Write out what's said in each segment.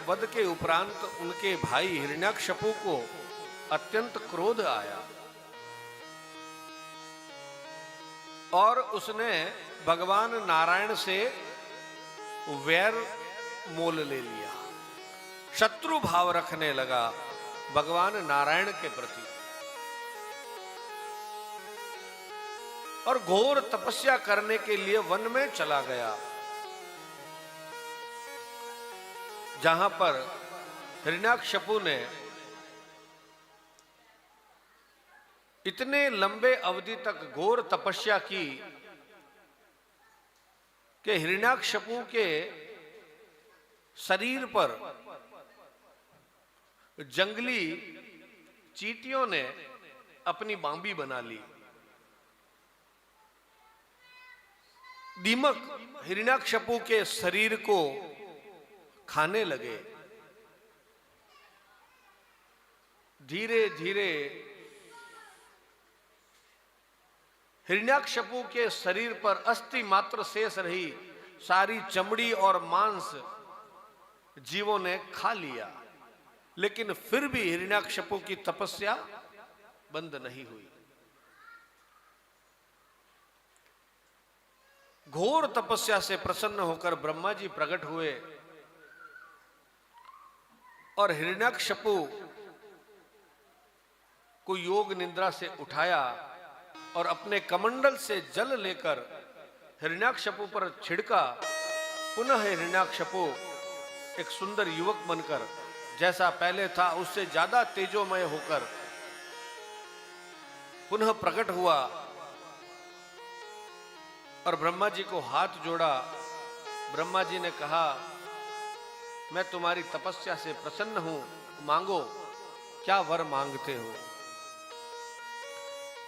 वध के उपरांत उनके भाई हिरण्याकशपु को अत्यंत क्रोध आया और उसने भगवान नारायण से वैर मोल ले लिया, शत्रु भाव रखने लगा भगवान नारायण के प्रति और घोर तपस्या करने के लिए वन में चला गया, जहां पर हिरण्याकशपु ने इतने लंबे अवधि तक घोर तपस्या की कि हिरण्याकशपु के शरीर पर जंगली चींटियों ने अपनी बांबी बना ली। दीमक हिरण्याकशपु के शरीर को खाने लगे। धीरे धीरे हिरण्याकशपु के शरीर पर अस्थि मात्र शेष रही, सारी चमड़ी और मांस जीवों ने खा लिया, लेकिन फिर भी हिरण्याकशपु की तपस्या बंद नहीं हुई। घोर तपस्या से प्रसन्न होकर ब्रह्मा जी प्रकट हुए और हिरण्याकशपु को योग निद्रा से उठाया और अपने कमंडल से जल लेकर हिरण्याकशपु पर छिड़का। पुनः हिरण्याकशपु एक सुंदर युवक बनकर, जैसा पहले था उससे ज्यादा तेजोमय होकर पुनः प्रकट हुआ और ब्रह्मा जी को हाथ जोड़ा। ब्रह्मा जी ने कहा, मैं तुम्हारी तपस्या से प्रसन्न हूं, मांगो, क्या वर मांगते हो।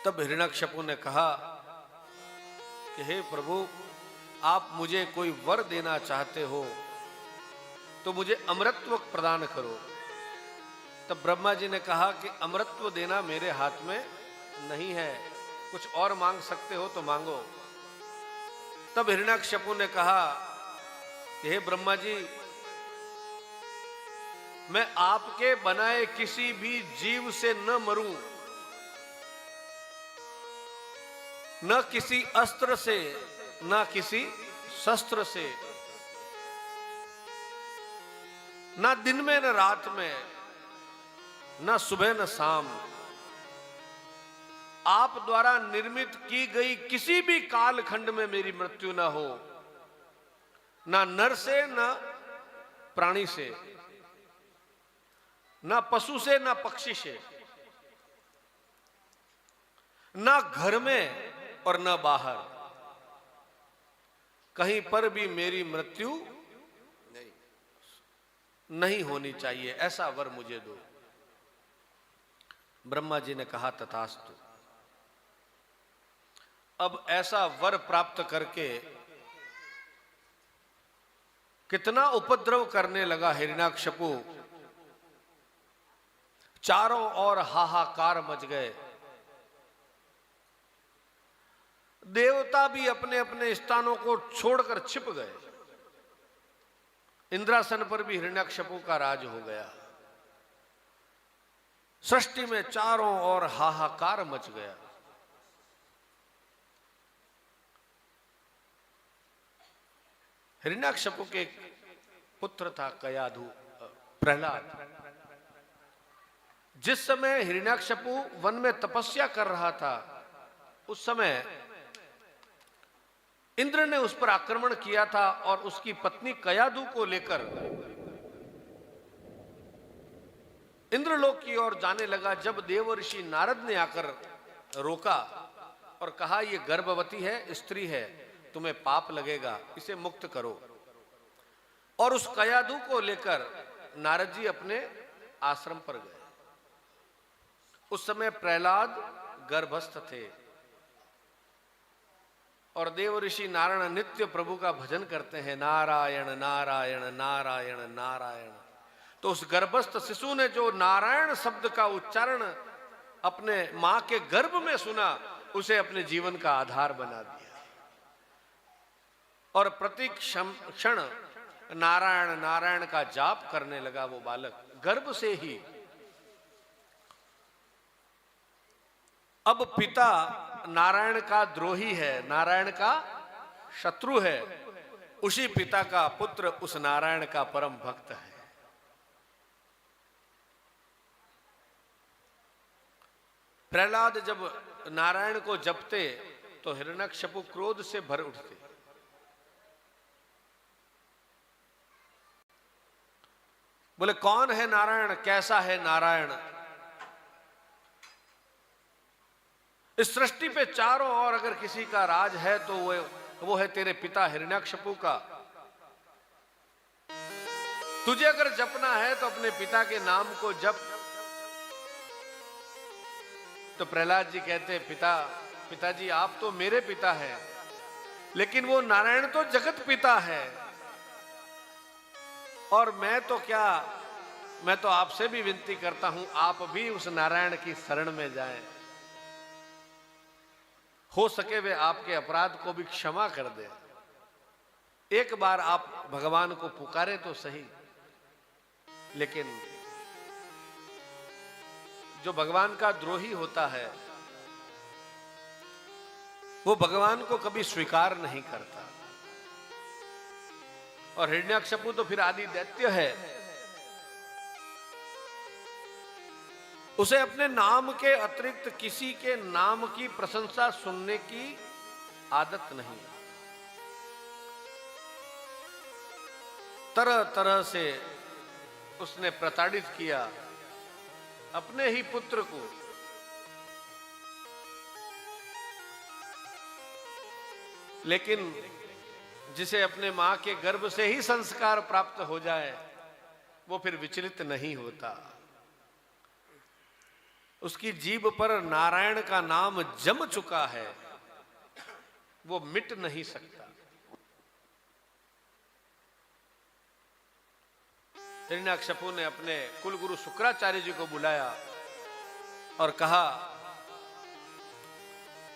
तब हिरण्याकशपु ने कहा कि हे प्रभु, आप मुझे कोई वर देना चाहते हो तो मुझे अमरत्व प्रदान करो। तब ब्रह्मा जी ने कहा कि अमरत्व देना मेरे हाथ में नहीं है, कुछ और मांग सकते हो तो मांगो। तब हिरण्याकशपु ने कहा कि हे ब्रह्मा जी, मैं आपके बनाए किसी भी जीव से न मरूं, न किसी अस्त्र से, न किसी शस्त्र से, न दिन में न रात में, न सुबह न शाम, आप द्वारा निर्मित की गई किसी भी कालखंड में मेरी मृत्यु न हो, न नर से न प्राणी से, न पशु से न पक्षी से, न घर में और न बाहर, कहीं पर भी मेरी मृत्यु नहीं होनी चाहिए, ऐसा वर मुझे दो। ब्रह्मा जी ने कहा तथास्तु। अब ऐसा वर प्राप्त करके कितना उपद्रव करने लगा हिरण्याकशपु, चारों ओर हाहाकार मच गए। देवता भी अपने अपने स्थानों को छोड़कर छिप गए। इंद्रासन पर भी हिरण्याकशपु का राज हो गया। सृष्टि में चारों ओर हाहाकार मच गया। हिरण्याकशपु के पुत्र था कयाधु, प्रहलाद। जिस समय हिरण्याकशपु वन में तपस्या कर रहा था, उस समय इंद्र ने उस पर आक्रमण किया था और उसकी पत्नी कयाधु को लेकर इंद्रलोक की ओर जाने लगा। जब देवर्षि नारद ने आकर रोका और कहा, यह गर्भवती है, स्त्री है, तुम्हें पाप लगेगा, इसे मुक्त करो। और उस कयाधु को लेकर नारद जी अपने आश्रम पर गए। उस समय प्रहलाद गर्भस्थ थे और देवऋषि नारायण नित्य प्रभु का भजन करते हैं, नारायण नारायण नारायण नारायण। तो उस गर्भस्थ शिशु ने जो नारायण शब्द का उच्चारण अपने मां के गर्भ में सुना, उसे अपने जीवन का आधार बना दिया और प्रति क्षण नारायण नारायण का जाप करने लगा वो बालक गर्भ से ही। अब पिता नारायण का द्रोही है, नारायण का शत्रु है, उसी पिता का पुत्र उस नारायण का परम भक्त है। प्रहलाद जब नारायण को जपते तो हिरण्यकशिपु क्रोध से भर उठते। बोले कौन है नारायण, कैसा है नारायण? इस सृष्टि पे चारों ओर अगर किसी का राज है तो वो है तेरे पिता हिरण्यकशिपु का। तुझे अगर जपना है तो अपने पिता के नाम को जप। तो प्रहलाद जी कहते पिताजी आप तो मेरे पिता हैं, लेकिन वो नारायण तो जगत पिता है, और मैं तो क्या, मैं तो आपसे भी विनती करता हूं आप भी उस नारायण की शरण में जाएं। हो सके वे आपके अपराध को भी क्षमा कर दे। एक बार आप भगवान को पुकारे तो सही। लेकिन जो भगवान का द्रोही होता है वो भगवान को कभी स्वीकार नहीं करता। और हिरण्यकशिपु तो फिर आदि दैत्य है, उसे अपने नाम के अतिरिक्त किसी के नाम की प्रशंसा सुनने की आदत नहीं। तरह तरह से उसने प्रताड़ित किया अपने ही पुत्र को। लेकिन जिसे अपने मां के गर्भ से ही संस्कार प्राप्त हो जाए वो फिर विचलित नहीं होता। उसकी जीभ पर नारायण का नाम जम चुका है, वो मिट नहीं सकता। हिरण्यकशिपु ने अपने कुलगुरु शुक्राचार्य जी को बुलाया और कहा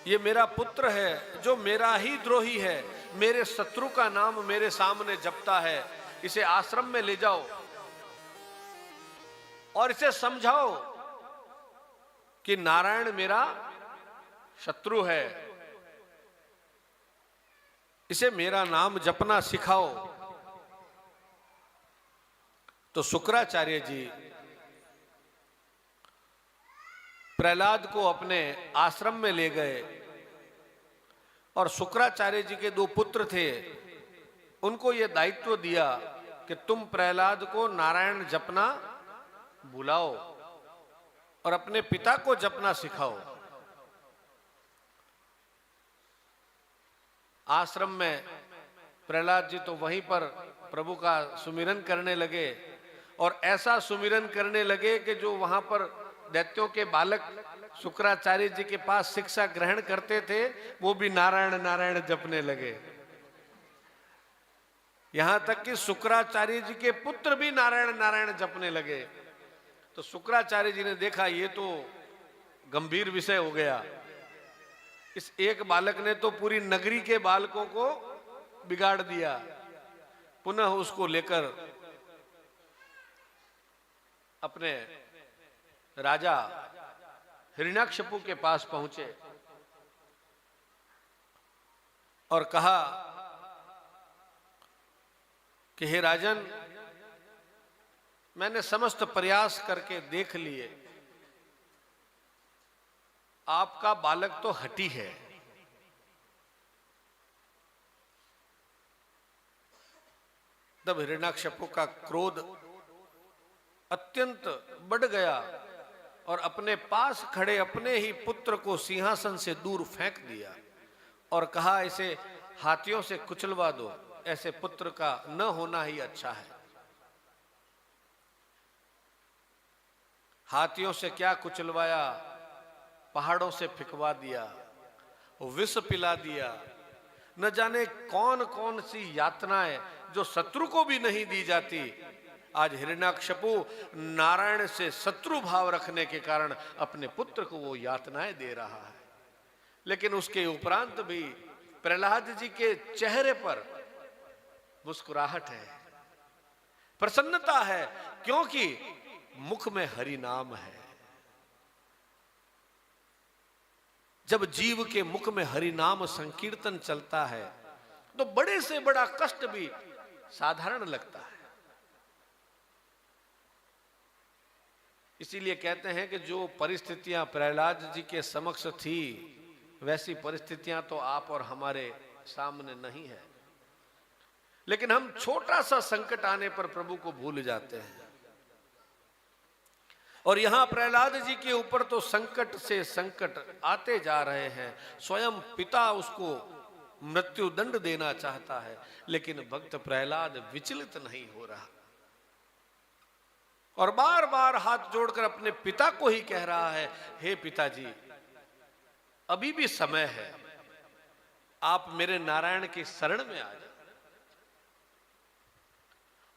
ये मेरा पुत्र है जो मेरा ही द्रोही है, मेरे शत्रु का नाम मेरे सामने जपता है, इसे आश्रम में ले जाओ और इसे समझाओ कि नारायण मेरा शत्रु है, इसे मेरा नाम जपना सिखाओ। तो शुक्राचार्य जी प्रहलाद को अपने आश्रम में ले गए और शुक्राचार्य जी के दो पुत्र थे, उनको यह दायित्व दिया कि तुम प्रहलाद को नारायण जपना बुलाओ और अपने पिता को जपना सिखाओ। आश्रम में प्रहलाद जी तो वहीं पर प्रभु का सुमिरन करने लगे और ऐसा सुमिरन करने लगे कि जो वहां पर दैत्यों के बालक शुक्राचार्य जी के पास शिक्षा ग्रहण करते थे वो भी नारायण नारायण जपने लगे। यहां तक कि शुक्राचार्य जी के पुत्र भी नारायण नारायण जपने लगे। तो शुक्राचार्य जी ने देखा ये तो गंभीर विषय हो गया, इस एक बालक ने तो पूरी नगरी के बालकों को बिगाड़ दिया। पुनः उसको लेकर अपने राजा हिरण्यकशिपु के पास पहुंचे और कहा कि हे राजन, मैंने समस्त प्रयास करके देख लिए, आपका बालक तो हठी है, तब हिरण्यकशिपु का क्रोध अत्यंत बढ़ गया और अपने पास खड़े अपने ही पुत्र को सिंहासन से दूर फेंक दिया और कहा इसे हाथियों से कुचलवा दो, ऐसे पुत्र का न होना ही अच्छा है। हाथियों से क्या कुचलवाया, पहाड़ों से फिकवा दिया, विष पिला दिया, न जाने कौन कौन सी यातनाएं जो शत्रु को भी नहीं दी जाती। आज हिरण्यकशिपु नारायण से शत्रु भाव रखने के कारण अपने पुत्र को वो यातनाएं दे रहा है। लेकिन उसके उपरांत भी प्रहलाद जी के चेहरे पर मुस्कुराहट है, प्रसन्नता है, क्योंकि मुख में हरि नाम है। जब जीव के मुख में हरि नाम संकीर्तन चलता है तो बड़े से बड़ा कष्ट भी साधारण लगता है। इसीलिए कहते हैं कि जो परिस्थितियां प्रहलाद जी के समक्ष थी वैसी परिस्थितियां तो आप और हमारे सामने नहीं है, लेकिन हम छोटा सा संकट आने पर प्रभु को भूल जाते हैं। और यहां प्रहलाद जी के ऊपर तो संकट से संकट आते जा रहे हैं। स्वयं पिता उसको मृत्यु दंड देना चाहता है, लेकिन भक्त प्रहलाद विचलित नहीं हो रहा और बार बार हाथ जोड़कर अपने पिता को ही कह रहा है, हे पिताजी, अभी भी समय है, आप मेरे नारायण की शरण में आ जाए।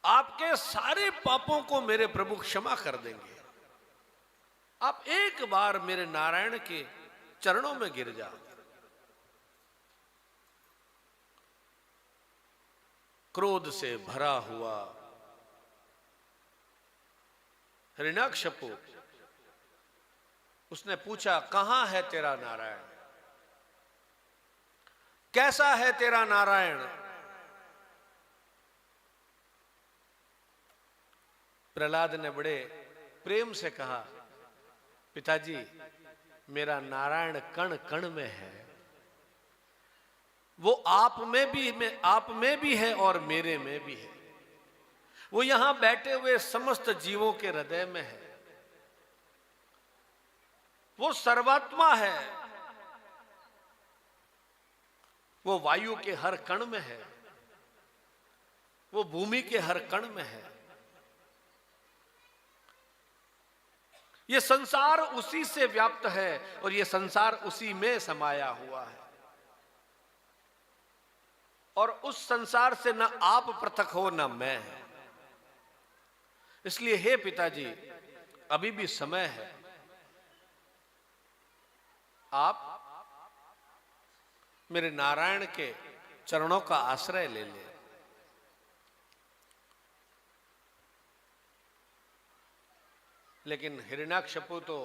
आपके सारे पापों को मेरे प्रभु क्षमा कर देंगे। आप एक बार मेरे नारायण के चरणों में गिर जाओ। क्रोध से भरा हुआ हिरण्याकश्यपु उसने पूछा, कहां है तेरा नारायण, कैसा है तेरा नारायण? प्रहलाद ने बड़े प्रेम से कहा, पिताजी, मेरा नारायण कण कण में है, वो आप में भी है और मेरे में भी है। वो यहां बैठे हुए समस्त जीवों के हृदय में है। वो सर्वात्मा है। वो वायु के हर कण में है, वो भूमि के हर कण में है। ये संसार उसी से व्याप्त है और ये संसार उसी में समाया हुआ है। और उस संसार से न आप पृथक हो न मैं। इसलिए हे पिताजी, अभी भी समय है, आप मेरे नारायण के चरणों का आश्रय ले लें। लेकिन हिरण्याकश्यपु तो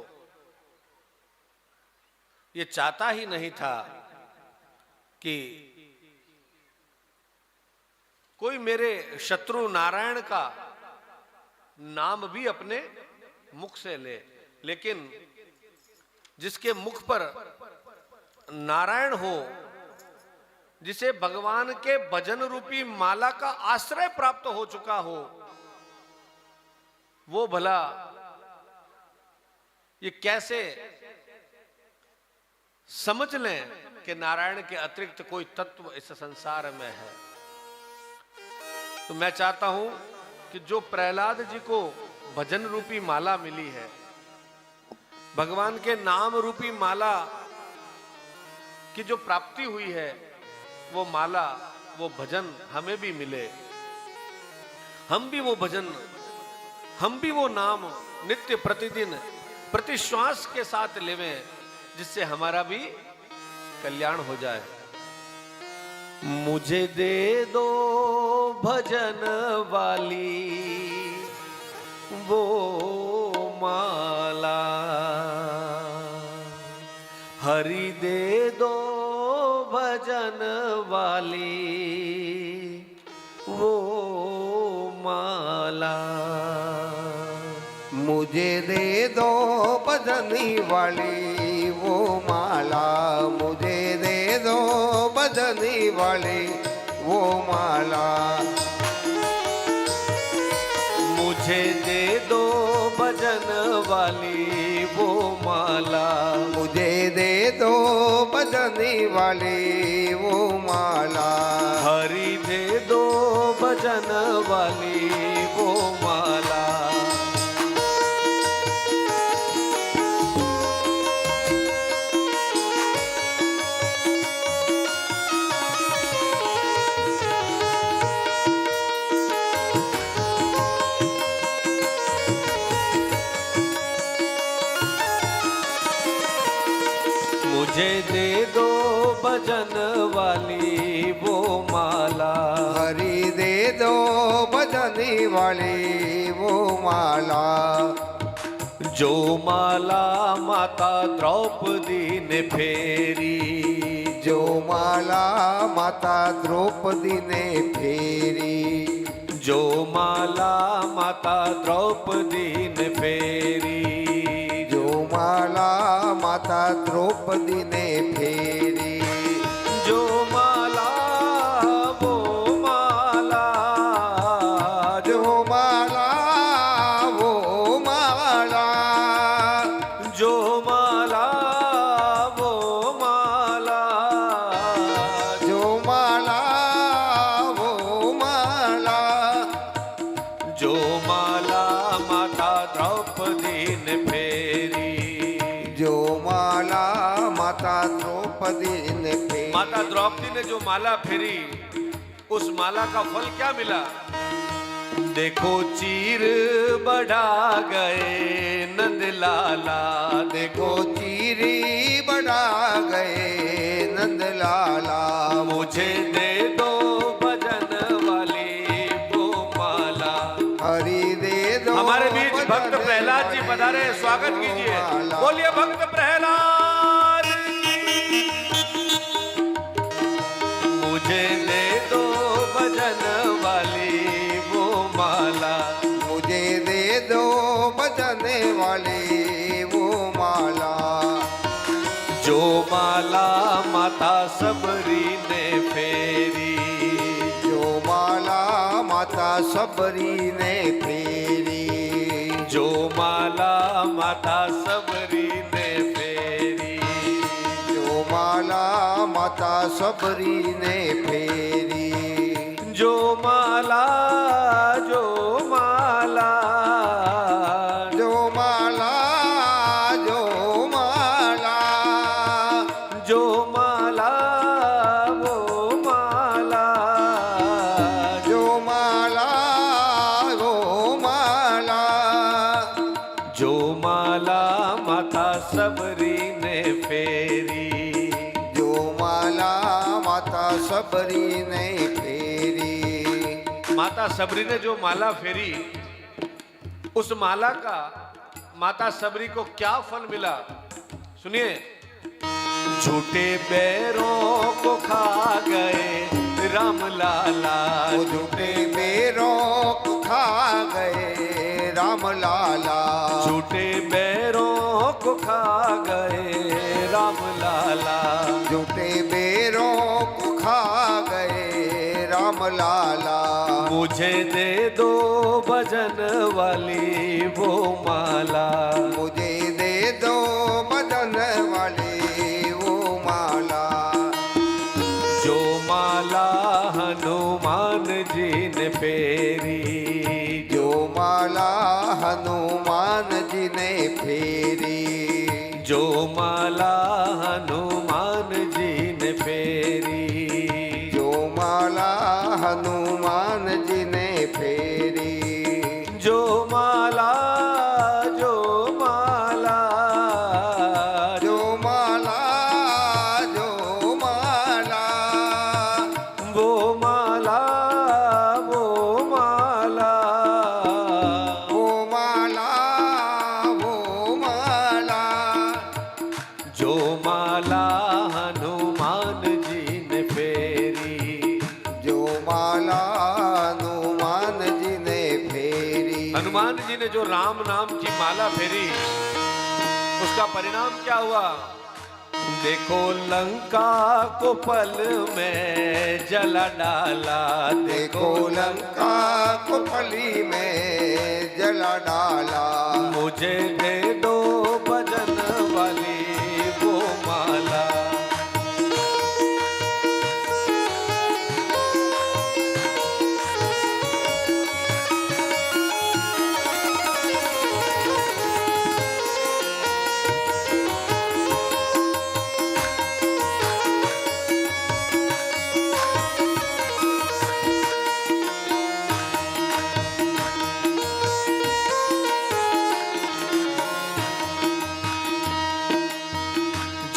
ये चाहता ही नहीं था कि कोई मेरे शत्रु नारायण का नाम भी अपने मुख से ले। लेकिन जिसके मुख पर नारायण हो, जिसे भगवान के भजन रूपी माला का आश्रय प्राप्त हो चुका हो, वो भला ये कैसे समझ लें कि नारायण के अतिरिक्त कोई तत्व इस संसार में है। तो मैं चाहता हूं कि जो प्रहलाद जी को भजन रूपी माला मिली है, भगवान के नाम रूपी माला की जो प्राप्ति हुई है, वो माला, वो भजन हमें भी मिले। हम भी वो भजन, हम भी वो नाम नित्य प्रतिदिन प्रति श्वास के साथ लेवें, जिससे हमारा भी कल्याण हो जाए। मुझे दे दो भजन वाली वो माला, हरि दे दो भजन वाली वो माला। मुझे दे दो भजनी वाली वो माला, मुझे दे दो भजनी वाली वो माला। मुझे दे दो भजन वाली वो माला, मुझे दे दो भजनी वाली वो माला। हरि दे दो भजन वाली वो माला। मुझे दे दो भजन वाली वो माला। हरि दे दो भजनी वाली वो माला। जो माला माता द्रौपदी ने फेरी, जो माला माता द्रौपदी ने फेरी, जो माला माता द्रौपदी ने फेरी, जो माला माता द्रौपदी ने फेरी, जो माला वो माला, जो माला वो माला, जो माला वो माला, जो माला वो माला, जो माला माता द्रौपदी ने फेरी, जो माला माता द्रौपदी ने फेरी। माता द्रौपदी ने जो माला फेरी, उस माला का फल क्या मिला? देखो चीर बढ़ा गए नंद लाला, देखो चीरी बढ़ा गए नंद लाला। मुझे दे दो भजन वाली वो माला। हरि दे दो। हमारे बीच भक्त प्रहलाद जी पधारे, स्वागत कीजिए। बोलिए भक्त प्रहलाद की। मुझे दे दो भजन वाली वो माला। मुझे दे दो बजने वाली वो माला। जो माला माता सबरी ने फेरी, जो माला माता सबरी ने फेरी, जो माला माता सबरी ने फेरी, जो माला माता सबरी ने फेरी, जो माला, जो माला, जो माला, जो माला, जो माला वो माला, जो माला वो माला, जो माला माता सबरी ने फेरी, जो माला माता सबरी ने फेरी। माता सबरी ने जो माला फेरी, उस माला का माता सबरी को क्या फल मिला? सुनिए। झूठे बैरों को खा गए राम लाला, वो झूठे बेरों को खा गए राम लाला। झूठे बैरों को खा गए राम लाला, झूठे बेरों को खा गए राम लाला। मुझे दे दो भजन वाली वो माला। मुझे दे दो मदन वाली वो माला। जो माला हनुमान जी ने फेरी, जो माला हनुमान जी ने फेरी, जो माला हनुमान जी ने फेरी, जो माला हनुमान जी ने फेरी, जो माला, जो माला, जो माला, जो माला, वो माला, वो माला, वो माला, वो माला, जो माला हनुमान जी ने फेरी, जो माला हनुमान जी ने फेरी। हनुमान जी ने जो राम नाम की माला फेरी, उसका परिणाम क्या हुआ? देखो लंका को पल में जला डाला, देखो लंका को फली में जला डाला। मुझे दे दो भजन वाली वो माला।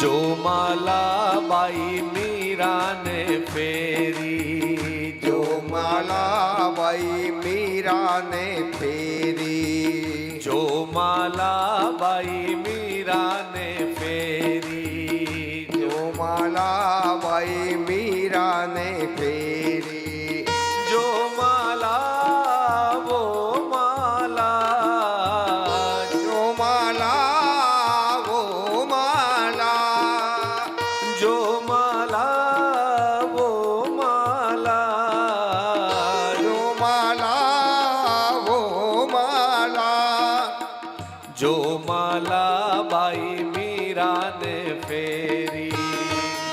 जो माला बाई ने फेरी, जो माला बाई मीरा ने फेरी, जो माला बाई मीरा ने फेरी, जो माला वो माला, जो माला वो माला, जो माला वो माला, जो माला वो माला, जो माला बाई मीरा ने फेरी,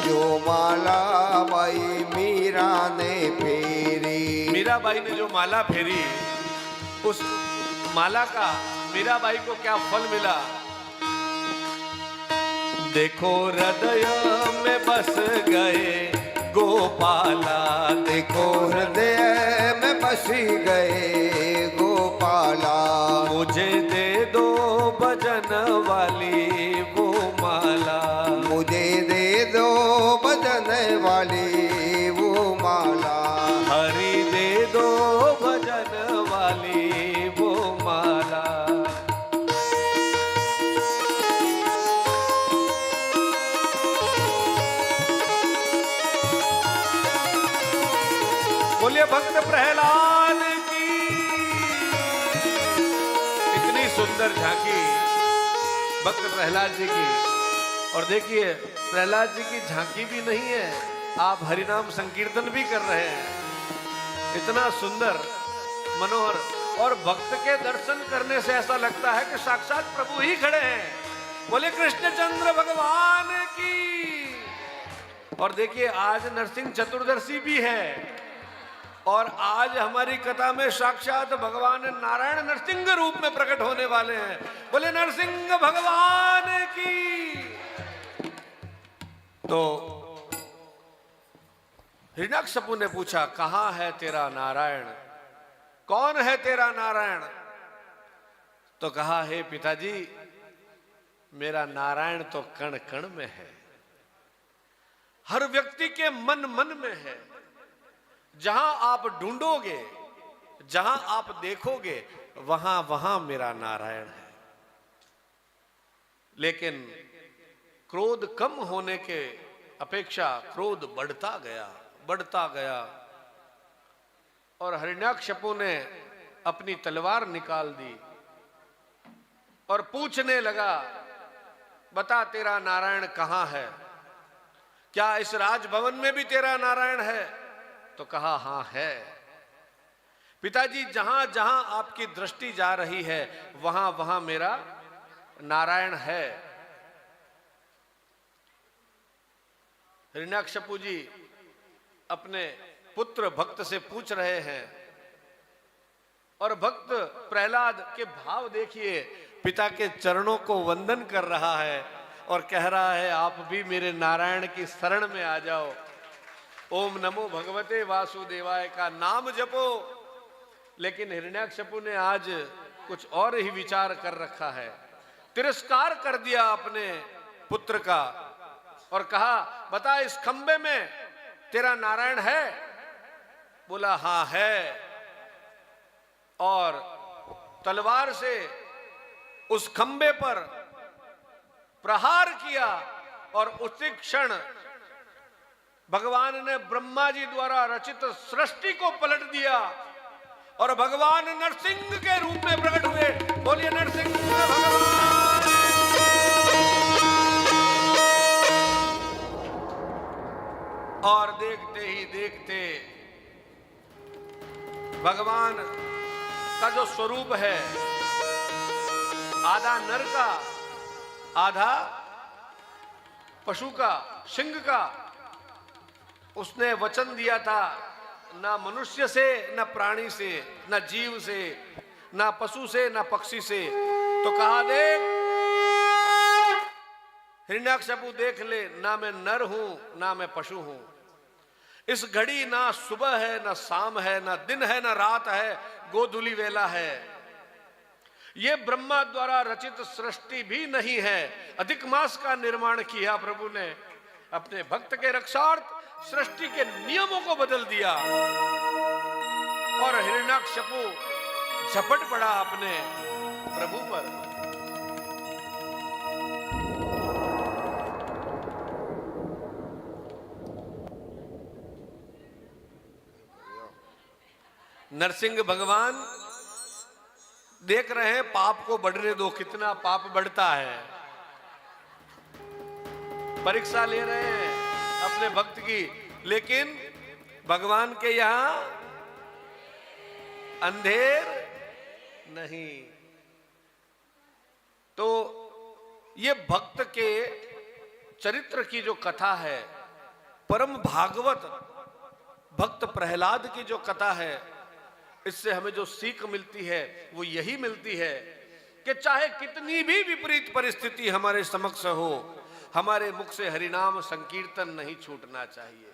जो माला बाई मीरा ने फेरी। मीराबाई ने जो माला फेरी, उस माला का मीराबाई को क्या फल मिला? देखो हृदय में बस गए गोपाला, देखो हृदय में बस गए गोपाला, मुझे दे दो भजन वाली वो माला, मुझे दे दो बदन वाली वो माला, हरि दे दो भजन वाली वो माला। बोलिए भक्त प्रहलाद की। इतनी सुंदर झांकी भक्त प्रहलाद जी की। और देखिए प्रहलाद जी की झांकी भी नहीं है, आप हरिनाम संकीर्तन भी कर रहे हैं। इतना सुंदर मनोहर, और भक्त के दर्शन करने से ऐसा लगता है कि साक्षात प्रभु ही खड़े हैं। बोले कृष्णचंद्र भगवान की। और देखिए आज नरसिंह चतुर्दशी भी है, और आज हमारी कथा में साक्षात भगवान नारायण नरसिंह रूप में प्रकट होने वाले हैं। बोले नरसिंह भगवान की। तो हिरण्यकशिपु ने पूछा, कहां है तेरा नारायण, कौन है तेरा नारायण? तो कहा, हे पिताजी मेरा नारायण तो कण कण में है, हर व्यक्ति के मन मन में है। जहां आप ढूंढोगे, जहां आप देखोगे, वहां वहां मेरा नारायण है। लेकिन क्रोध कम होने के अपेक्षा क्रोध बढ़ता गया, बढ़ता गया। और हिरण्यकशिपु ने अपनी तलवार निकाल दी और पूछने लगा, बता तेरा नारायण कहां है? क्या इस राजभवन में भी तेरा नारायण है? तो कहा, हां है पिताजी, जहां जहां आपकी दृष्टि जा रही है वहां वहां मेरा नारायण है। हिरण्यकशिपु जी अपने पुत्र भक्त से पूछ रहे हैं, और भक्त प्रहलाद के भाव देखिए, पिता के चरणों को वंदन कर रहा है और कह रहा है, आप भी मेरे नारायण की शरण में आ जाओ। ओम नमो भगवते वासुदेवाय का नाम जपो। लेकिन हिरण्यकशिपु ने आज कुछ और ही विचार कर रखा है, तिरस्कार कर दिया अपने पुत्र का और कहा, बता इस खंबे में तेरा नारायण है? बोला, हां है। और तलवार से उस खंबे पर प्रहार किया, और उसी क्षण भगवान ने ब्रह्मा जी द्वारा रचित सृष्टि को पलट दिया और भगवान नरसिंह के रूप में प्रकट हुए। बोलिए नरसिंह भगवान। और देखते ही देखते भगवान का जो स्वरूप है, आधा नर का, आधा पशु का, सिंह का, उसने वचन दिया था, ना मनुष्य से, ना प्राणी से, ना जीव से, ना पशु से, ना पक्षी से। तो कहा, देख हिरण्यकशिपु देख ले, ना मैं नर हूं ना मैं पशु हूं। इस घड़ी ना सुबह है ना शाम है, ना दिन है ना रात है, गोधूली वेला है। ये ब्रह्मा द्वारा रचित सृष्टि भी नहीं है। अधिक मास का निर्माण किया प्रभु ने, अपने भक्त के रक्षार्थ सृष्टि के नियमों को बदल दिया। और हिरण्यकशिपु झपट पड़ा अपने प्रभु पर। नरसिंह भगवान देख रहे हैं पाप को बढ़ने दो, कितना पाप बढ़ता है। परीक्षा ले रहे हैं अपने भक्त की, लेकिन भगवान के यहां अंधेर नहीं। तो ये भक्त के चरित्र की जो कथा है, परम भागवत भक्त प्रहलाद की जो कथा है, इससे हमें जो सीख मिलती है वो यही मिलती है कि चाहे कितनी भी विपरीत परिस्थिति हमारे समक्ष हो, हमारे मुख से हरिनाम संकीर्तन नहीं छूटना चाहिए।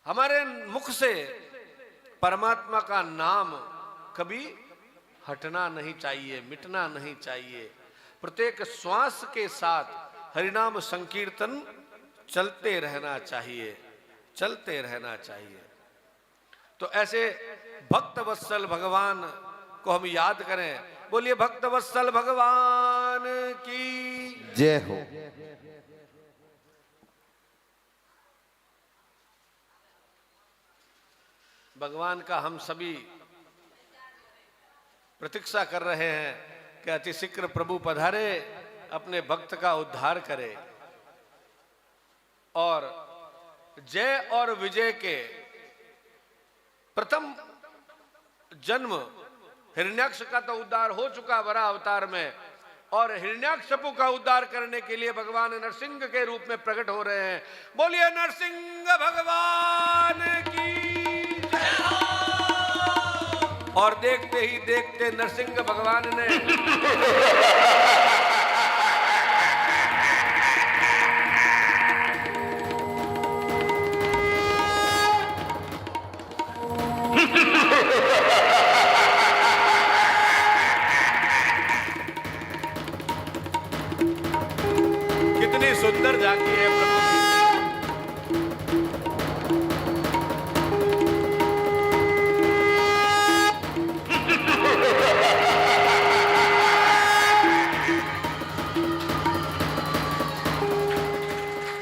हमारे मुख से परमात्मा का नाम कभी हटना नहीं चाहिए, मिटना नहीं चाहिए। प्रत्येक श्वास के साथ हरिनाम संकीर्तन चलते रहना चाहिए, चलते रहना चाहिए। तो ऐसे भक्त वत्सल भगवान को हम याद करें। बोलिए भक्त वत्सल भगवान की जय हो। भगवान का हम सभी प्रतीक्षा कर रहे हैं कि अति शीघ्र प्रभु पधारे, अपने भक्त का उद्धार करे और जय और विजय के प्रथम जन्म हिरण्याक्ष का तो उद्धार हो चुका वरा अवतार में, और हिरण्याक्षपु का उद्धार करने के लिए भगवान नरसिंह के रूप में प्रकट हो रहे हैं। बोलिए नरसिंह भगवान की जय हो। और देखते ही देखते नरसिंह भगवान ने कितनी सुंदर झांकी है प्रभु की।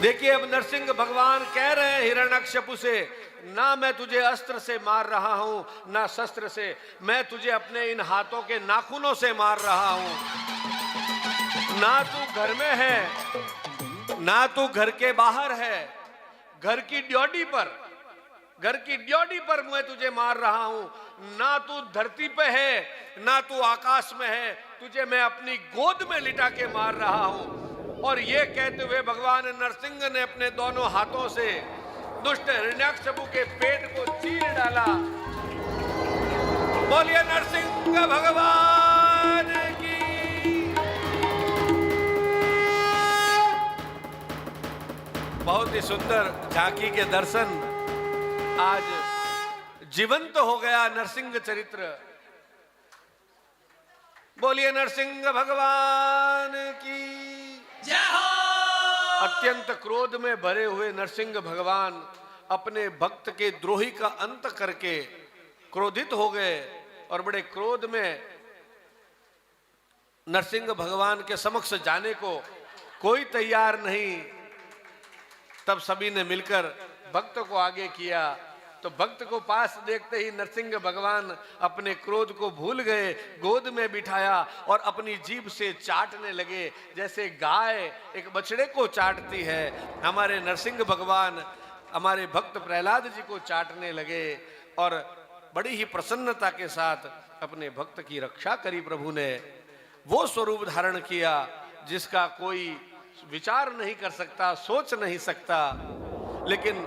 देखिए अब नरसिंह भगवान कह रहे हैं हिरण्यकश्यपु से, ना मैं तुझे अस्त्र से मार रहा हूं, ना शस्त्र से, मैं तुझे अपने इन हाथों के नाखूनों से मार रहा हूं। ना तू घर में है, ना तू घर के बाहर है, घर की ड्योढ़ी पर मैं तुझे मार रहा हूं। ना तू धरती पे है, ना तू आकाश में है, तुझे मैं अपनी गोद में लिटा के मार रहा हूं। और ये कहते हुए भगवान नरसिंह ने अपने दोनों हाथों से दुष्ट हिरण्याकश्यपु के पेट को चीर डाला। बोलिए नरसिंह भगवान की। बहुत ही सुंदर झांकी के दर्शन, आज जीवंत हो गया नरसिंह चरित्र। बोलिए नरसिंह भगवान की जय हो। अत्यंत क्रोध में भरे हुए नरसिंह भगवान अपने भक्त के द्रोही का अंत करके क्रोधित हो गए और बड़े क्रोध में नरसिंह भगवान के समक्ष जाने को कोई तैयार नहीं। तब सभी ने मिलकर भक्त को आगे किया, तो भक्त को पास देखते ही नरसिंह भगवान अपने क्रोध को भूल गए, गोद में बिठाया और अपनी जीभ से चाटने लगे, जैसे गाय एक बछड़े को चाटती है। हमारे नरसिंह भगवान हमारे भक्त प्रहलाद जी को चाटने लगे और बड़ी ही प्रसन्नता के साथ अपने भक्त की रक्षा करी। प्रभु ने वो स्वरूप धारण किया जिसका कोई विचार नहीं कर सकता, सोच नहीं सकता, लेकिन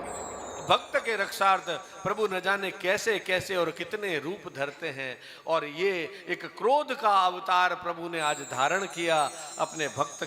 भक्त के रक्षार्थ प्रभु न जाने कैसे कैसे और कितने रूप धरते हैं। और ये एक क्रोध का अवतार प्रभु ने आज धारण किया अपने भक्त